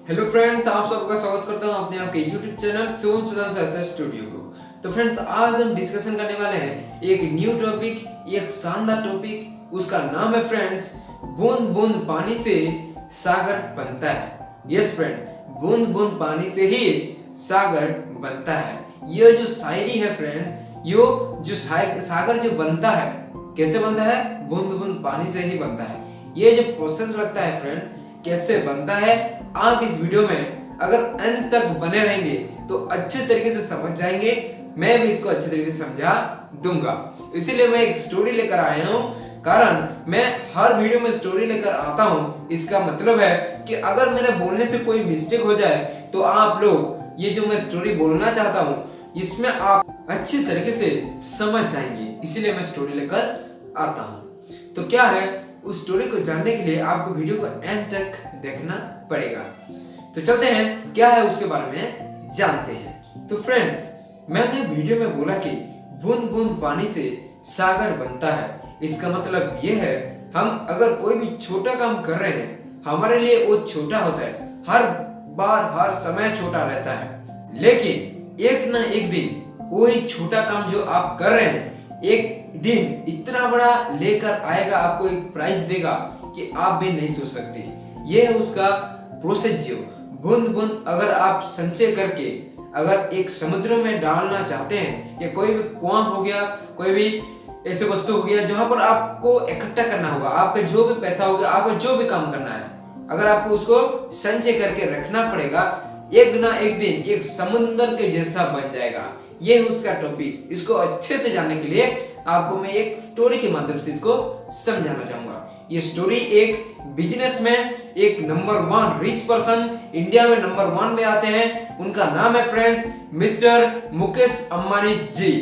Hello friends, आप सबका स्वागत करता हूं अपने आपके यूट्यूब चैनल सोम सुदान सक्सेस स्टूडियो को। तो फ्रेंड्स, आज हम डिस्कशन करने वाले हैं एक न्यू टॉपिक, एक शानदार टॉपिक। उसका नाम है फ्रेंड्स, बूंद बूंद पानी से सागर बनता है। यस फ्रेंड, बूंद बूंद पानी से ही सागर बनता है। ये जो शायरी है फ्रेंड, यो जो सागर जो बनता है, कैसे बनता है? बूंद बूंद पानी से ही बनता है। ये जो प्रोसेस लगता है फ्रेंड, कैसे बनता है, आप इस वीडियो में अगर अंत तक बने रहेंगे तो अच्छे तरीके से समझ जाएंगे। मैं भी इसको अच्छे तरीके से समझा दूंगा, इसीलिए मैं एक स्टोरी लेकर आया हूँ। कारण मैं हर वीडियो में स्टोरी लेकर आता हूँ, इसका मतलब है कि अगर मेरे बोलने से कोई मिस्टेक हो जाए तो आप लोग ये जो मैं स्टोरी बोलना चाहता हूँ, इसमें आप अच्छी तरीके से समझ जाएंगे, इसीलिए मैं स्टोरी लेकर आता हूँ। तो क्या है, उस स्टोरी को जानने के लिए आपको वीडियो को एंड तक देखना पड़ेगा। तो चलते हैं, क्या है उसके बारे में जानते हैं। तो फ्रेंड्स, मैंने वीडियो में बोला कि बूंद बूंद पानी से सागर बनता है। इसका मतलब ये है, हम अगर कोई भी छोटा काम कर रहे हैं, हमारे लिए वो छोटा होता है, हर बार हर समय छोटा रहता है, लेकिन एक ना एक दिन वही छोटा काम जो आप कर रहे हैं, एक दिन इतना बड़ा लेकर आएगा, आपको एक प्राइज देगा कि आप भी नहीं सोच सकते। ये है उसका प्रोसेस। जो बूंद बूंद अगर आप संचय करके अगर एक समुद्र में डालना चाहते हैं, या कोई भी कुआं हो गया, कोई भी ऐसे वस्तु हो गया जहां पर आपको इकट्ठा करना होगा, आपका जो भी पैसा होगा, आपको जो भी काम करना है, अगर आपको उसको संचय करके रखना पड़ेगा, एक ना एक दिन एक समुद्र के जैसा बन जाएगा। ये है उसका टॉपिक। इसको अच्छे से जानने के लिए आपको मैं एक स्टोरी के माध्यम से इसको समझाना चाहूंगा। ये स्टोरी एक बिजनेसमैन, एक नंबर 1 रिच पर्सन, इंडिया में नंबर 1 में आते हैं। उनका नाम है फ्रेंड्स मिस्टर मुकेश अंबानी जी।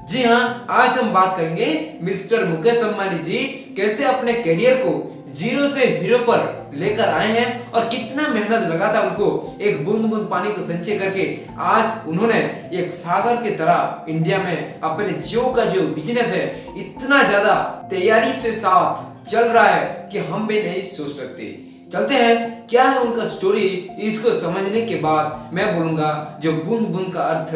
जी हाँ, आज हम बात करेंगे मिस्टर मुकेश अंबानी जी कैसे अपने करियर को जीरो से हीरो पर लेकर आए हैं, और कितना मेहनत लगा था उनको एक बूंद बूंद पानी को संचय करके आज उन्होंने एक सागर की तरह इंडिया में अपने जियो का जो बिजनेस है, इतना ज्यादा तैयारी से साथ चल रहा है कि हम भी नहीं सोच सकते। चलते हैं, क्या है उनका स्टोरी। इसको समझने के बाद मैं बोलूंगा जो बूंद बूंद का अर्थ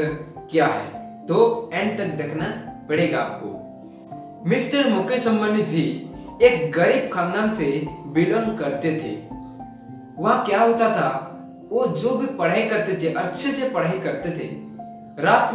क्या है, तो एंड तक देखना पड़ेगा आपको। मिस्टर मुकेश अंबानी जी एक गरीब खानदान से बिलोंग करते थे। वहाँ क्या होता था, वो जो भी पढ़ाई करते थे, अच्छे से पढ़ाई करते थे। रात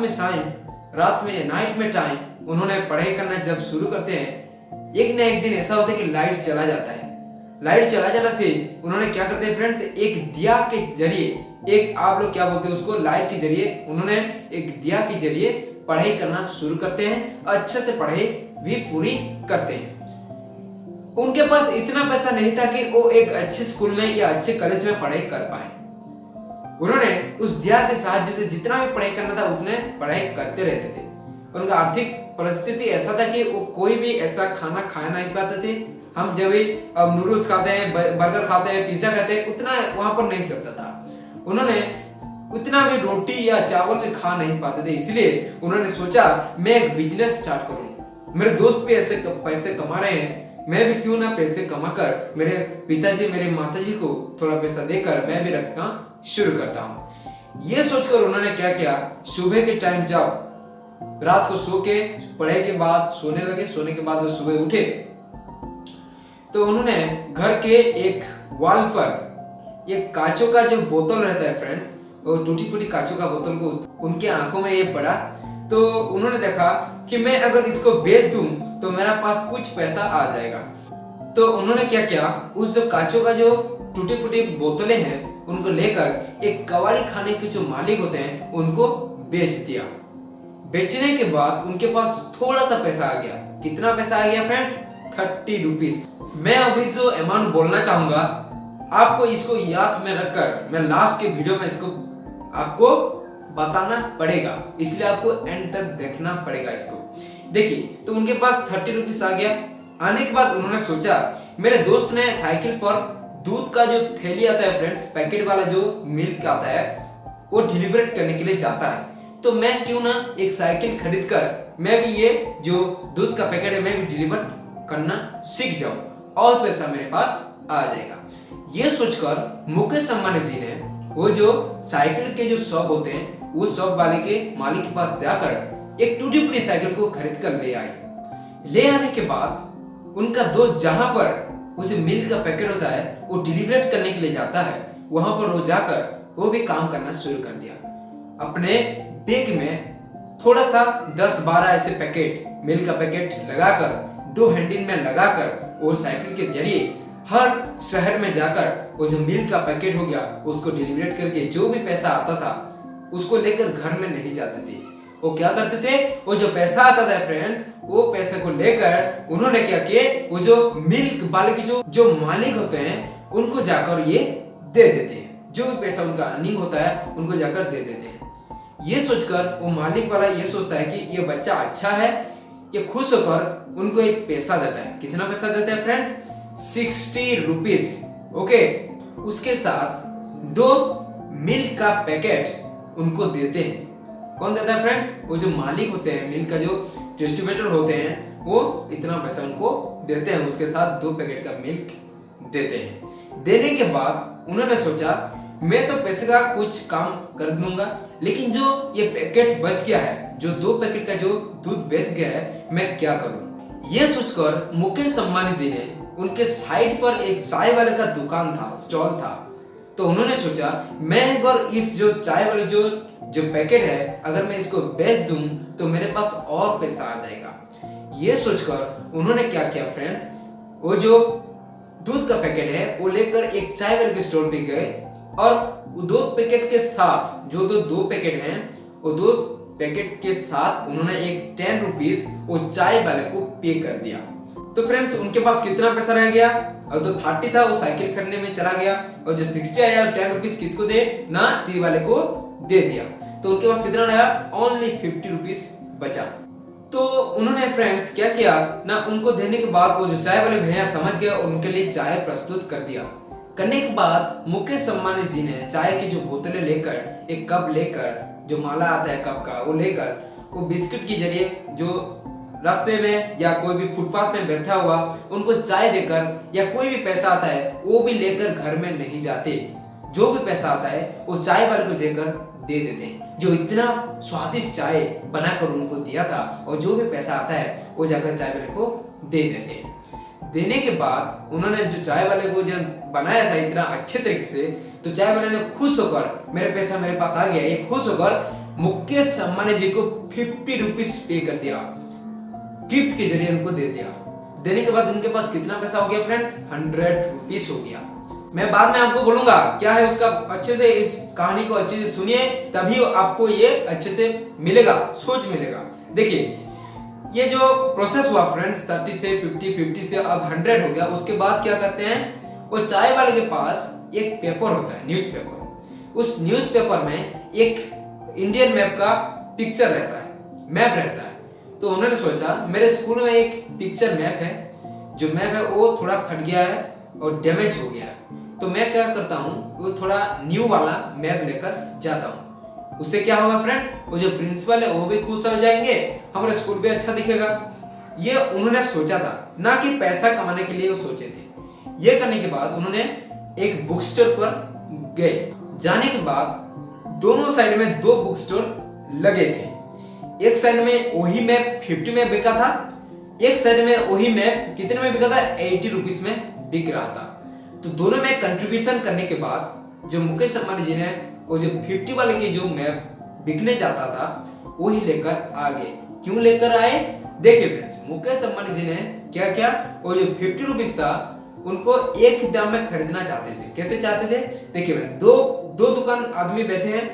में नाइट में टाइम उन्होंने पढ़ाई करना जब शुरू करते हैं, एक ना एक दिन ऐसा होता है कि लाइट चला जाता है। लाइट चला जाने से उन्होंने क्या करते हैं फ्रेंड्स, एक दिया के जरिए, एक आप लोग क्या बोलते हैं उसको, लाइट के जरिए, उन्होंने एक दिया के जरिए पढ़ाई करना शुरू करते हैं, अच्छे से पढ़ाई भी पूरी करते हैं। उनके पास इतना पैसा नहीं था कि वो एक अच्छे स्कूल में या अच्छे कॉलेज में पढ़ाई कर पाए। उन्होंने उस दिया के साथ जैसे जितना भी पढ़ाई करना था उतने पढ़ाई करते रहते थे। उनका आर्थिक परिस्थिति ऐसा था कि वो कोई भी ऐसा खाना खा नहीं पाते थे। हम जब भी अब नूडल्स खाते हैं, बर्गर खाते हैं, पिज्जा खाते हैं, उतना वहां पर नहीं चलता था। उन्होंने उतना भी रोटी या चावल भी खा नहीं पाते थे, इसलिए उन्होंने सोचा मैं एक बिजनेस स्टार्ट करूं। मेरे दोस्त भी ऐसे पैसे कमा रहे हैं, मैं भी क्यों ना पैसे कमाकर मेरे पिताजी मेरे माताजी को थोड़ा पैसा देकर मैं भी रखना शुरू करता हूँ। ये सोचकर उन्होंने क्या किया, सुबह के टाइम जब रात को सो के पढ़ाई के बाद सोने लगे, सोने के बाद सुबह उठे तो उन्होंने घर के एक वॉल पर एक कांचों का जो बोतल रहता है फ्रेंड्स, वो टूटी फूटी कांचों का बोतल को उनके आंखों में ये पड़ा। तो उन्होंने देखा कि मैं अगर इसको बेच दूं तो मेरा पास कुछ पैसा आ जाएगा। तो उन्होंने क्या किया, उस जो कांचों का जो टूटी फूटी बोतलें हैं उनको लेकर एक कबाड़ी खाने के जो मालिक होते हैं उनको बेच दिया। बेचने के बाद उनके पास थोड़ा सा पैसा आ गया। कितना पैसा आ गया फ्रेंड्स? 30 रुपीज। मैं अभी जो अमाउंट बोलना चाहूंगा, आपको इसको याद में रखकर मैं लास्ट के वीडियो में इसको आपको बताना पड़ेगा, इसलिए आपको एंड तक देखना पड़ेगा इसको। देखिए, तो उनके पास 30 रुपीज आ गया। आने के बाद उन्होंने सोचा, मेरे दोस्त ने साइकिल पर दूध का जो थैली आता है फ्रेंड्स, पैकेट वाला जो मिल्क आता है, वो डिलीवर करने के लिए जाता है, तो मैं क्यों ना एक साइकिल खरीद कर मैं भी ये जो दूध का पैकेट है मैं भी डिलीवर करना सीख जाऊं और पैसा मेरे पास आ जाएगा। ये सोचकर मुकेश अंबानी जी ने वो जो साइकिल के जो शॉप होते हैं उस शॉप वाले के मालिक के पास जाकर एक टूटी फूटी साइकिल को खरीद कर ले आई। ले आने के बाद उनका दोस्त जहां पर उस मिल्क का पैकेट होता है वो डिलीवरेट करने के लिए जाता है, वहां पर वो जाकर वो भी काम करना शुरू कर दिया। अपने बैग में थोड़ा सा 10-12 ऐसे पैकेट मिल्क का पैकेट लगाकर 2 हैंडल में लगाकर वो साइकिल के जरिए हर शहर में जाकर वो जो मिल्क का पैकेट हो गया उसको डिलीवरेट करके जो भी पैसा आता था उसको लेकर घर में नहीं जाते थे। वो क्या करते थे, वो जो पैसा आता था फ्रेंड्स, वो पैसे को लेकर उन्होंने क्या किए, वो जो मिल्क वाले के जो मालिक होते हैं उनको जाकर ये दे देते हैं। जो भी पैसा उनका अर्निंग होता है उनको जाकर दे देते हैं। ये सोचकर वो मालिक वाला ये सोचता है कि ये बच्चा अच्छा है, ये खुश होकर उनको एक पैसा देता है। कितना पैसा देता है फ्रेंड्स? 60 रुपीज। ओके, उसके साथ 2 मिल्क का पैकेट उनको देते हैं। कौन देता है फ्रेंड्स? वो जो मालिक होते हैं, मिल्क का जो डिस्ट्रीब्यूटर होते हैं, वो इतना पैसा उनको देते हैं, उसके साथ 2 पैकेट का मिल्क देते हैं। देने के बाद उन्होंने सोचा मैं तो पैसे का कुछ काम कर दूंगा, लेकिन जो ये पैकेट बच गया है, जो 2 पैकेट का जो दूध बच गया है, मैं क्या करूं? ये सोचकर मुकेश अंबानी जी ने उनके साइड पर एक चाय वाले का दुकान था, स्टॉल था, तो उन्होंने सोचा मैं अगर इस जो चाय वाले जो पैकेट है अगर मैं इसको बेच दूं तो मेरे पास और पैसा आ जाएगा। ये सोचकर उन्होंने क्या किया फ्रेंड्स, वो जो दूध का पैकेट है वो लेकर एक चाय वाले के स्टोर पे गए और वो 2 पैकेट के साथ जो 2 पैकेट हैं वो 2 पैकेट के साथ उन्होंने एक 10 रुपीज वो चाय वाले को पे कर दिया। तो फ्रेंड्स उनके पास कितना पैसा रह गया? और जो 30 था वो साइकिल खरीदने में चला गया और जो 60 आया 10 रुपीज किसको दे ना, टी वाले को दे दिया। तो उनके पास कितना रहा? ओनली 50 रुपीज बचा। तो उन्होंने फ्रेंड्स क्या किया ना, उनको देने के बाद वो जो चाय वाले भैया समझ गए और उनके लिए चाय प्रस्तुत कर दिया। करने के बाद मुकेश अंबानी जी ने चाय की जो बोतलें लेकर, एक कप लेकर, जो माला आता है कप का, वो लेकर वो बिस्किट के जरिए जो रास्ते में या कोई भी फुटपाथ में बैठा हुआ उनको चाय देकर, या कोई भी पैसा आता है वो भी लेकर घर में नहीं जाते। जो भी पैसा आता है वो चाय वाले को देकर दे देते हैं। जो इतना स्वादिष्ट चाय बनाकर उनको दिया था और जो भी पैसा आता है वो जाकर चाय वाले को दे देते हैं। देने के बाद उन्होंने जो चाय वाले को जो बनाया था इतना अच्छे तरीके से, तो चाय वाले ने खुश होकर मेरे पैसा मेरे पास आ गया, ये खुश होकर मुकेश अंबानी जी को 50 रुपीज पे कर दिया, गिफ्ट के जरिए उनको दे दिया। देने के बाद उनके पास कितना पैसा हो गया फ्रेंड्स? 100 रुपीज हो गया। मैं बाद में आपको बोलूंगा क्या है उसका, अच्छे से इस कहानी को अच्छे से सुनिए, तभी आपको ये अच्छे से मिलेगा, सोच मिलेगा। देखिए ये जो प्रोसेस हुआ फ्रेंड्स, 30 से 50, 50 से अब 100 हो गया। उसके बाद क्या करते हैं, वो चाय वाले के पास एक पेपर होता है, न्यूज़पेपर। उस न्यूज़पेपर में एक इंडियन मैप का पिक्चर रहता है, मैप रहता है। तो उन्होंने सोचा मेरे स्कूल में एक पिक्चर मैप है, जो मैप है वो थोड़ा फट गया है और डैमेज हो गया है, तो मैं क्या करता हूँ वो थोड़ा न्यू वाला मैप लेकर जाता हूँ। उससे क्या होगा फ्रेंड्स, वो जो प्रिंसिपल है वो भी खुश हो जाएंगे, हमारा स्कूल भी अच्छा दिखेगा। ये उन्होंने सोचा था, ना कि पैसा कमाने के लिए वो सोचे थे। ये करने के बाद उन्होंने एक बुक स्टोर पर गए। जाने के बाद दोनों साइड में 2 बुक स्टोर लगे थे। एक साइड में वही मैप 50 में बिका था, एक साइड में वही मैप कितने में बिका था? 80 रुपीज में बिक रहा था। तो दोनों में कंट्रीब्यूशन करने के बाद जो मुकेश अंबानी जी ने वो जो 50 वाले के जो मैप बिकने जाता था वही लेकर आ गए। क्यों लेकर आए? देखिए फ्रेंड्स, मुकेश अंबानी जी ने क्या किया, वो जो 50 रुपीज था उनको एक दाम में खरीदना चाहते थे। कैसे चाहते थे? देखिए दो दुकान आदमी बैठे हैं,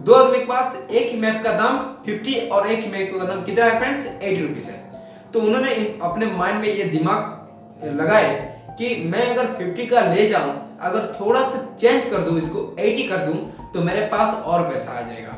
2 आदमी के पास एक ही मैप का दाम 50 और एक ही मैप का दाम कितना है फ्रेंड्स? 80 रुपीज है। तो उन्होंने अपने माइंड में ये दिमाग लगाए कि मैं अगर 50 का ले जाऊं, अगर थोड़ा सा चेंज कर दूं, इसको 80 कर दूं, तो मेरे पास और पैसा आ जाएगा।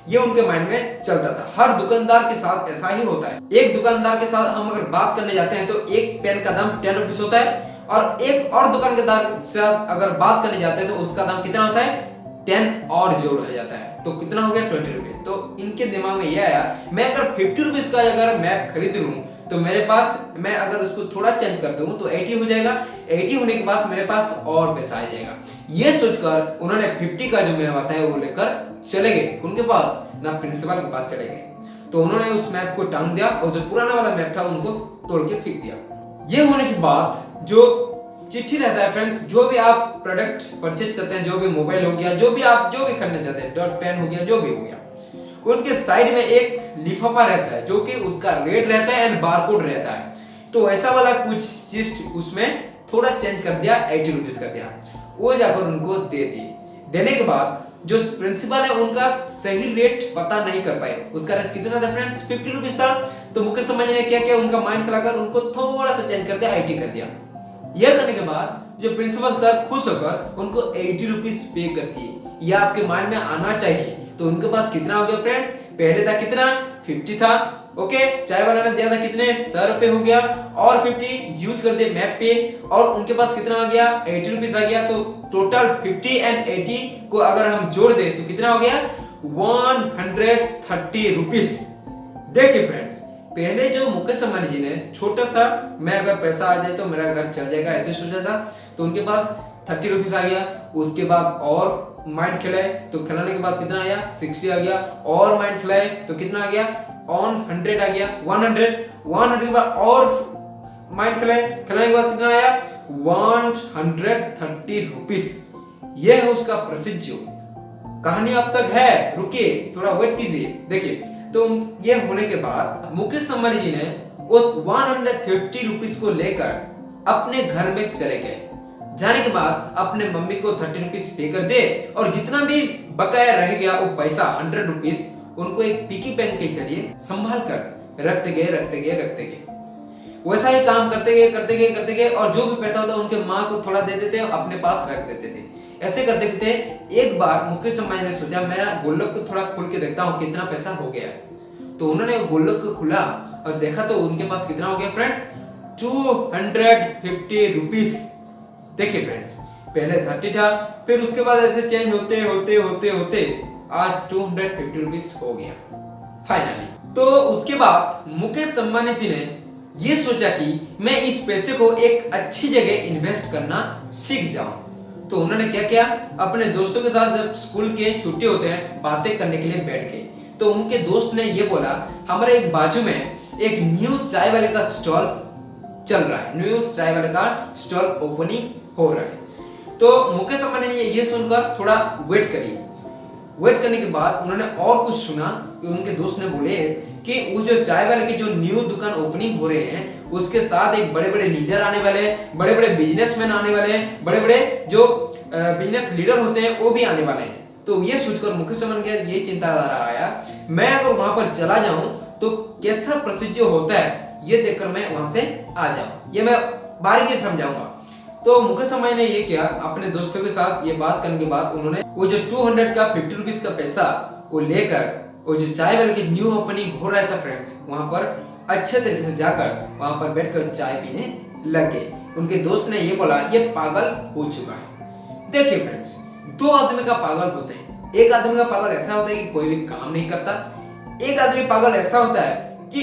ये उनके माइंड में चलता था। हर दुकानदार के साथ ऐसा ही होता है। एक दुकानदार के साथ हम अगर बात करने जाते हैं तो एक पेन का दाम 10 रुपीज होता है, और एक और दुकानदार के साथ अगर बात करने जाते हैं तो उसका दाम कितना होता है? 10 और जोड़ हो जाता है, तो कितना हो गया? 20 रुपीज। तो इनके दिमाग में ये आया, मैं अगर 50 रुपीज का अगर मैप खरीद लूं तो मेरे पास, मैं अगर उसको थोड़ा चेंज कर दूं तो 80 हो जाएगा। 80 होने के बाद मेरे पास और पैसा आ जाएगा। ये सोचकर उन्होंने 50 का जो मैप आता है वो लेकर चले गए उनके पास, ना प्रिंसिपल के पास चले गए। तो उन्होंने उस मैप को टांग दिया और जो पुराना वाला मैप था उनको तोड़ के फेंक दिया। ये होने के बाद जो चिट्ठी रहता है फ्रेंड्स, जो भी आप प्रोडक्ट परचेज करते हैं, जो भी मोबाइल हो गया, जो भी खरीदना चाहते हैं, डॉट पेन हो गया, जो भी हो गया, उनके साइड में एक लिफाफा रहता है जो कि उनका रेट रहता है एंड बारकोड रहता है। तो ऐसा वाला कुछ चीज उसमें थोड़ा चेंज कर दिया, 80 रुपीज कर दिया, वो जाकर उनको दे दिए। देने के बाद जो प्रिंसिपल है उनका सही रेट पता नहीं कर पाए, उसका रेट कितना था फ्रेंड्स, 50 रुपीज था। तो मुकेश अंबानी ने क्या किया, उनका माइंड खिलाकर उनको थोड़ा सा चेंज कर दिया, 80 कर दिया। यह करने के बाद जो प्रिंसिपल सर खुश होकर उनको 80 रुपीज पे कर दिए। यह आपके माइंड में आना चाहिए। तो उनके पास कितना हो गया फ्रेंड्स, पहले था कितना, 50 था, ओके, चाय वाला ने दिया था कितने, 100 रुपए हो गया, और 50 यूज कर दिए मैप पे, और उनके पास कितना आ गया, 80 रुपीज आ गया। तो टोटल 50 एंड 80 को अगर हम जोड़ दें तो कितना हो गया, 130 रुपीज। देखिए फ्रेंड्स, पहले जो मुकेश अंबानी जी ने छोटा सा, मैं अगर पैसा आ जाए तो मेरा घर चल जाएगा ऐसे सोचा था, तो उनके पास 30 रुपीज आ गया। उसके बाद और माइंड खिलाए तो खिलाने के बाद कितना आया, 60 आ गया, और माइंड खिलाए तो कितना आ गया, 100 आ गया, 100 के बाद और माइंड खिलाने के बाद कितना आया, 130 रुपीज। यह है उसका प्रसिद्ध जो कहानी अब तक है, रुकिए थोड़ा वेट कीजिए। देखिए, तो ये होने के बाद मुकेश अंबानी जी ने वो 130 रुपीज को लेकर अपने घर में चले गए। जाने के बाद अपने मम्मी को 30 रुपीज पे कर दे, और जितना भी बकाया रह गया वो पैसा 100 रुपीज उनको एक पिकी बैंक के जरिए संभाल कर रखते गए। वैसा ही काम करते गए, और जो भी पैसा होता उनके माँ को थोड़ा दे देते, अपने पास रख देते थे। ऐसे करते एक बार मुकेश अंबानी ने सोचा मैं गुल्लक को थोड़ा खोल के देखता हूँ कितना पैसा हो गया। तो उन्होंने गुल्लक को खोला और देखा तो उनके पास कितना हो गया फ्रेंड्स, 250 रुपीज। देखिए फ्रेंड्स, पहले 30 था, फिर उसके बाद ऐसे चेंज होते आज 250 रुपीज हो गया फाइनली। तो उसके बाद मुकेश अंबानी जी ने ये सोचा कि मैं इस पैसे को एक अच्छी जगह इन्वेस्ट करना सीख जाऊं। तो उन्होंने क्या किया, अपने दोस्तों के साथ जब स्कूल के छुट्टी होते हैं बातें करने के लिए बैठ गए। तो उनके दोस्त ने ये बोला, हमारे एक बाजू में एक न्यू चाय वाले का स्टॉल चल रहा है, न्यू चाय वाले का स्टॉल ओपनिंग हो रहा है। तो मुकेश अंबानी ने ये सुनकर थोड़ा वेट करने के बाद उन्होंने और कुछ सुना कि उनके दोस्त ने बोले कि उस जो चाय वाले की जो न्यू दुकान ओपनिंग हो रहे हैं उसके साथ एक बड़े लीडर आने वाले हैं, बड़े बिजनेसमैन आने वाले हैं, बड़े जो बिजनेस लीडर होते हैं वो भी आने वाले हैं। तो ये सोचकर मुकेश अंबानी का ये चिंताधारा आया, मैं अगर वहां पर चला जाऊं तो कैसा प्रोसीजर होता है ये देखकर मैं वहां से आ जाऊं, ये मैं बारीकी से समझाऊंगा। तो मुकेश अंबानी ने ये किया, अपने दोस्तों के साथ ये बात करने के बाद उन्होंने वो जो 200 का 50 रुपीज का पैसा वो लेकर वो जो चाय वाले की न्यू ओपनिंग हो रहा था फ्रेंड्स, वहां पर अच्छे तरीके से जाकर वहां पर बैठकर चाय पीने लगे। उनके दोस्त ने ये बोला ये पागल हो चुका है। देखिए फ्रेंड्स, दो आदमी का पागल होते हैं। एक आदमी का पागल ऐसा होता है कि कोई भी काम नहीं करता, एक आदमी पागल ऐसा होता है कि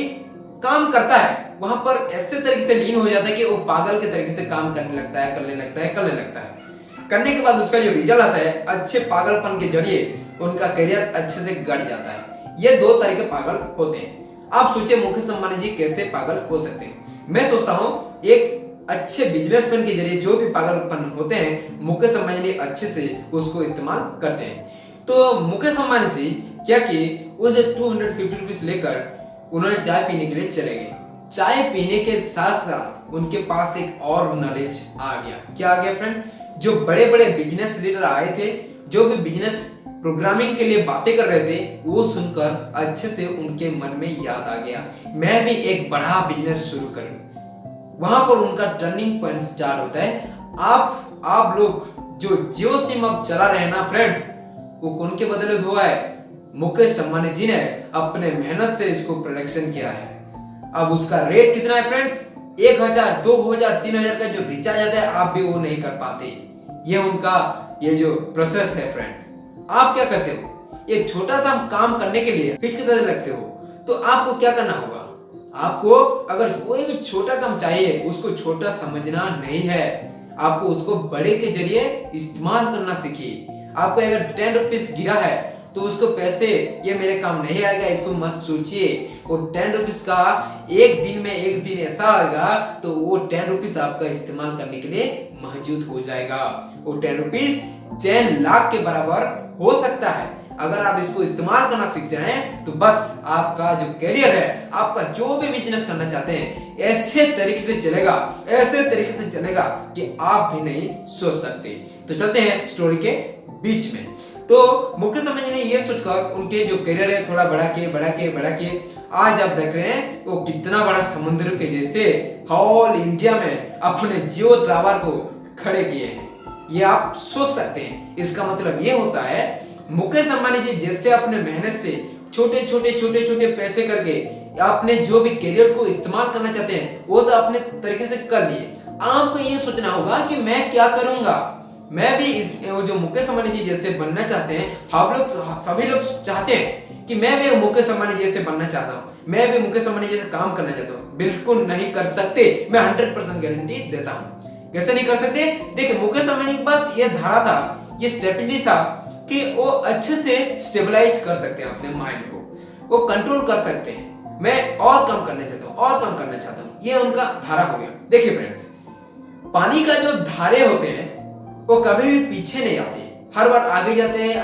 काम करता है, वहां पर ऐसे तरीके से लीन हो जाता है कि वो पागल के तरीके से काम करने लगता है, करने लगता है। करने के बाद उसका जो रिजल्ट आता है, अच्छे पागलपन के जरिए उनका करियर अच्छे से गड़ जाता है। ये दो तरह के पागल होते हैं। आप सोचिए मुकेश अंबानी जी कैसे पागल हो सकते हैं। मैं सोचता हूँ एक अच्छे बिजनेसमैन के जरिए जो भी पागलपन होते हैं मुकेश अंबानी जी अच्छे से उसको इस्तेमाल करते हैं। तो मुकेश अंबानी जी क्या किए, वो जो 250 रुपीज लेकर उन्होंने चाय पीने के लिए चले गए। चाय पीने के साथ साथ उनके पास एक और नॉलेज आ गया। क्या आ गया फ्रेंड्स, जो बड़े बिजनेस लीडर आए थे, जो भी बिजनेस प्रोग्रामिंग के लिए बातें कर रहे थे, वो सुनकर अच्छे से उनके मन में याद आ गया मैं भी एक बड़ा बिजनेस शुरू करूं। वहां पर उनका टर्निंग पॉइंट स्टार्ट होता है। आप लोग जो जियो सिम अब चला रहे हैं ना फ्रेंड्स, वो कौन के बदले हुआ है, मुकेश अंबानी जी ने अपने मेहनत से इसको प्रोडक्शन किया है। अब उसका रेट कितना है फ्रेंड्स, 1000, 2000, 3000 का जो रिचार्ज आता है आप भी वो नहीं कर पाते। ये उनका ये जो प्रोसेस है फ्रेंड्स। आप क्या करते हो, एक छोटा सा काम करने के लिए हिचकिचाते लगते हो, तो आपको क्या करना होगा, आपको अगर कोई भी छोटा काम चाहिए उसको छोटा समझना नहीं है, आपको उसको बड़े के जरिए इस्तेमाल करना सीखिए। आपको अगर 10 रुपीज गिरा है तो उसको पैसे ये मेरे काम नहीं आएगा इसको मत सोचिए। वो 10 रुपीज का एक दिन में एक दिन ऐसा आएगा तो वो 10 रुपीज आपका इस्तेमाल करने के लिए मौजूद हो जाएगा। वो 10 रुपीज 10 लाख के बराबर हो सकता है। अगर आप इसको इस्तेमाल करना सीख जाएं तो बस आपका जो करियर है, आपका जो भी बिजनेस करना चाहते हैं ऐसे तरीके से चलेगा, ऐसे तरीके से चलेगा कि आप भी नहीं सोच सकते। तो चलते हैं स्टोरी के बीच में। तो मुकेश अंबानी ने ये सोचकर उनके जो करियर है थोड़ा बढ़ा के आज आप देख रहे हैं वो कितना बड़ा समुद्र के जैसे होल इंडिया में अपने जियो टावर को खड़े किए हैं। ये आप सोच सकते हैं। इसका मतलब ये होता है मुकेश अंबानी जी जैसे अपने मेहनत से छोटे पैसे करके अपने जो भी करियर को इस्तेमाल करना चाहते हैं वो तो अपने तरीके से कर लिए। आपको ये सोचना होगा कि मैं क्या करूंगा, मैं भी जो मुकेश अंबानी जी जैसे बनना चाहते हैं। हम लोग सभी लोग चाहते हैं कि मैं भी मुकेश अंबानी जैसे बनना चाहता हूँ, मैं भी मुकेश अंबानी जैसे काम करना चाहता हूँ। बिल्कुल नहीं कर सकते, मैं 100% गारंटी देता हूँ। कैसे नहीं कर सकते? देखिए मुकेश अंबानी के पास ये धारा था, ये स्ट्रेटजी था कि वो अच्छे से स्टेबलाइज कर सकते हैं अपने माइंड को, वो कंट्रोल कर सकते हैं। मैं और काम करना चाहता हूँ, और काम करना चाहता हूँ, ये उनका धारा हो गया। देखिए फ्रेंड्स, पानी का जो धारे होते हैं वो कभी भी पीछे नहीं आते, हर बार आगे जाते हैं।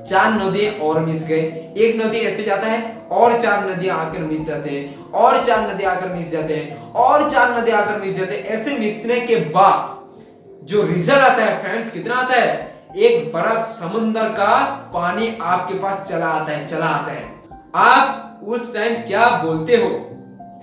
4 नदी और मिस गए, एक नदी ऐसे जाता है और 4 नदियां आकर मिस जाते हैं, और 4 नदी आकर मिस जाते हैं, और 4 नदी आकर मिस जाते हैं। ऐसे मिसने के बाद जो रिजल्ट आता है फ्रेंड्स, कितना आता है? एक बड़ा समुद्र का पानी आपके पास चला आता है। आप उस टाइम क्या बोलते हो?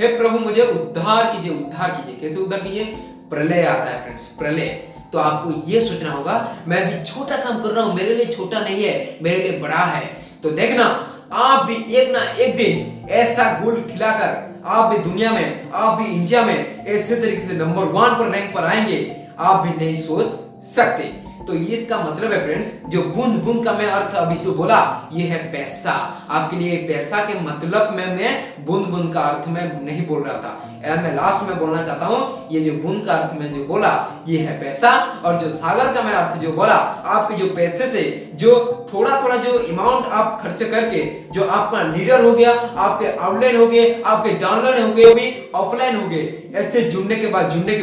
हे प्रभु मुझे उद्धार कीजिए। कैसे उद्धार कीजिए? प्रलय आता है फ्रेंड्स, प्रलय। तो आपको ये सोचना होगा मैं भी छोटा काम कर रहा हूं, मेरे लिए छोटा नहीं है, मेरे लिए बड़ा है। तो देखना आप भी एक ना एक दिन ऐसा गोल खिलाकर आप भी दुनिया में, आप भी इंडिया में ऐसे तरीके से नंबर 1 पर रैंक पर आएंगे, आप भी नहीं सोच सकते। तो इसका मतलब है फ्रेंड्स, जो बूंद बूंद का मैं अर्थ अभी से बोला ये है पैसा। आपके लिए पैसा के मतलब में मैं बूंद बूंद का अर्थ में नहीं बोल रहा था। मैं लास्ट में बोलना चाहता हूँ ये जो बूंद का अर्थ में जो बोला ये है पैसा, और जो सागर का मैं अर्थ जो बोला आपके जो पैसे से जो थोड़ा जो अमाउंट आप खर्च करके जो आपका लीडर हो गया, आपके आउटलाइन हो गए, आपके डाउनलाइन हो गए, भी ऑफलाइन हो गए, ऐसे जुड़ने के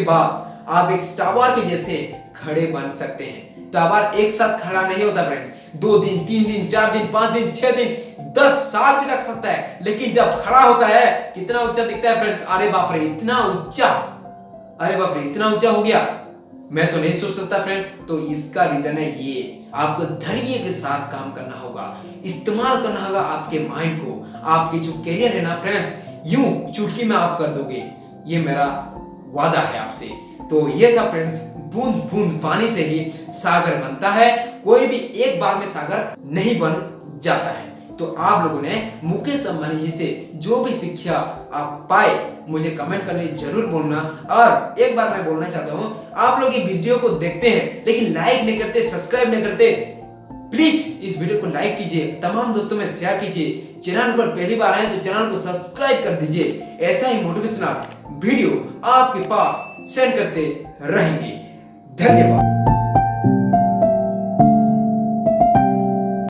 बाद आप एक टावर के जैसे खड़े बन सकते हैं। टावर एक साथ खड़ा नहीं होता फ्रेंड्स, 2 दिन 3 दिन 4 दिन 5 दिन 6 दिन 10 साल भी लग सकता है, लेकिन जब खड़ा होता है कितना ऊंचा दिखता है फ्रेंड्स। अरे बाप रे इतना ऊंचा हो गया, मैं तो नहीं सोच सकता फ्रेंड्स। तो इसका रीजन है ये, आपको धैर्य के साथ काम करना होगा, इस्तेमाल करना होगा आपके माइंड को। आपके जो करियर है ना फ्रेंड्स, यूं चुटकी में आप कर दोगे, ये मेरा वादा है आपसे। तो ये था फ्रेंड्स, बूंद बूंद पानी से ही सागर बनता है, कोई भी एक बार में सागर नहीं बन जाता है। तो आप लोगों ने मुकेश अंबानी जी से जो भी शिक्षा आप पाए मुझे कमेंट करने जरूर बोलना। और एक बार मैं बोलना चाहता हूं, आप लोग ये वीडियो को देखते हैं लेकिन लाइक नहीं करते, सब्सक्राइब नहीं करते, प्लीज इस वीडियो को लाइक कीजिए, तमाम दोस्तों में शेयर कीजिए। चैनल पर पहली बार आए तो चैनल को सब्सक्राइब कर दीजिए। ऐसा ही मोटिवेशनल वीडियो आपके पास शेयर करते रहेंगे। धन्यवाद।